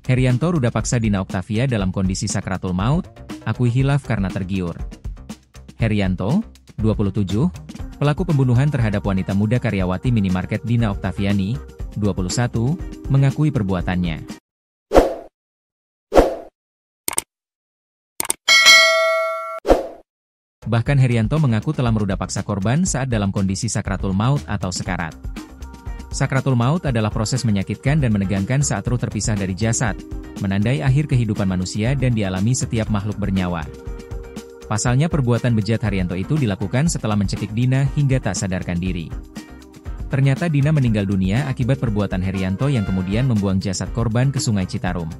Herianto ruda paksa Dina Oktavia dalam kondisi sakratul maut, akui hilaf karena tergiur. Herianto, 27, pelaku pembunuhan terhadap wanita muda karyawati minimarket Dina Oktaviani, 21, mengakui perbuatannya. Bahkan Herianto mengaku telah meruda paksa korban saat dalam kondisi sakratul maut atau sekarat. Sakratul maut adalah proses menyakitkan dan menegangkan saat ruh terpisah dari jasad, menandai akhir kehidupan manusia dan dialami setiap makhluk bernyawa. Pasalnya perbuatan bejat Herianto itu dilakukan setelah mencekik Dina hingga tak sadarkan diri. Ternyata Dina meninggal dunia akibat perbuatan Herianto yang kemudian membuang jasad korban ke Sungai Citarum.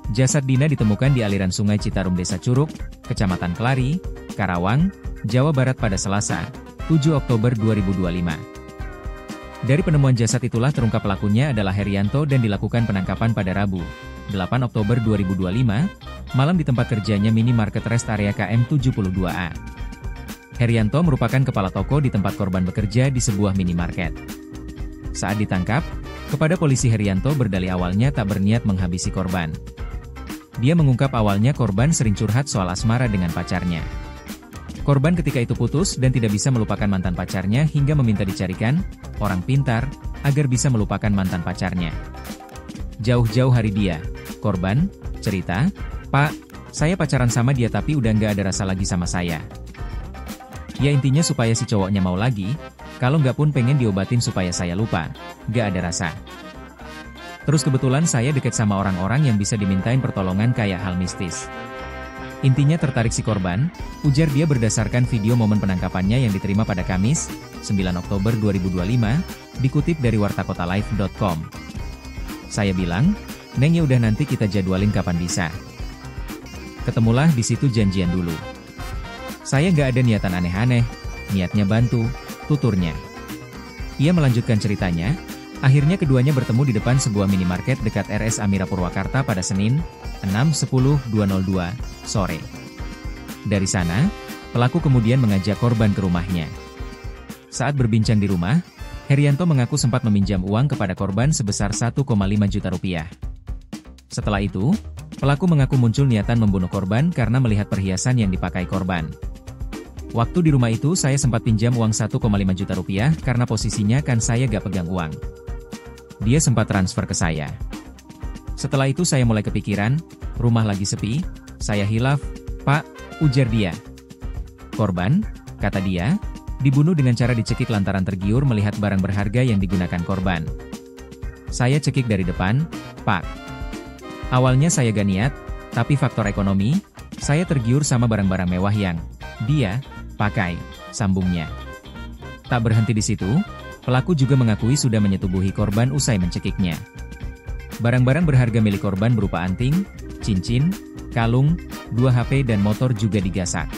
Jasad Dina ditemukan di aliran Sungai Citarum Desa Curug, Kecamatan Kelari, Karawang, Jawa Barat pada Selasa, 7 Oktober 2025. Dari penemuan jasad itulah terungkap pelakunya adalah Herianto dan dilakukan penangkapan pada Rabu, 8 Oktober 2025, malam di tempat kerjanya minimarket rest area KM 72A. Herianto merupakan kepala toko di tempat korban bekerja di sebuah minimarket. Saat ditangkap, kepada polisi Herianto berdalih awalnya tak berniat menghabisi korban. Dia mengungkap awalnya korban sering curhat soal asmara dengan pacarnya. Korban ketika itu putus dan tidak bisa melupakan mantan pacarnya hingga meminta dicarikan orang pintar agar bisa melupakan mantan pacarnya. Jauh-jauh hari dia, korban cerita, "Pak, saya pacaran sama dia tapi udah nggak ada rasa lagi sama saya." Ya intinya supaya si cowoknya mau lagi, kalau nggak pun pengen diobatin supaya saya lupa, nggak ada rasa. Terus kebetulan saya deket sama orang-orang yang bisa dimintain pertolongan kayak hal mistis. Intinya tertarik si korban, ujar dia berdasarkan video momen penangkapannya yang diterima pada Kamis, 9 Oktober 2025, dikutip dari wartakotalive.com. Saya bilang, "Neng ya udah nanti kita jadwalin kapan bisa. Ketemulah di situ janjian dulu. Saya nggak ada niatan aneh-aneh, niatnya bantu," tuturnya. Ia melanjutkan ceritanya, akhirnya keduanya bertemu di depan sebuah minimarket dekat RS Amira Purwakarta pada Senin, 6/10/202, sore. Dari sana, pelaku kemudian mengajak korban ke rumahnya. Saat berbincang di rumah, Herianto mengaku sempat meminjam uang kepada korban sebesar 1,5 juta rupiah. Setelah itu, pelaku mengaku muncul niatan membunuh korban karena melihat perhiasan yang dipakai korban. "Waktu di rumah itu saya sempat pinjam uang 1,5 juta rupiah karena posisinya kan saya gak pegang uang. Dia sempat transfer ke saya. Setelah itu saya mulai kepikiran, rumah lagi sepi, saya hilaf, Pak," ujar dia. Korban, kata dia, dibunuh dengan cara dicekik lantaran tergiur melihat barang berharga yang digunakan korban. "Saya cekik dari depan, Pak. Awalnya saya gak niat, tapi faktor ekonomi, saya tergiur sama barang-barang mewah yang dia pakai," sambungnya. Tak berhenti di situ, pelaku juga mengakui sudah menyetubuhi korban usai mencekiknya. Barang-barang berharga milik korban berupa anting, cincin, kalung, 2 HP dan motor juga digasak.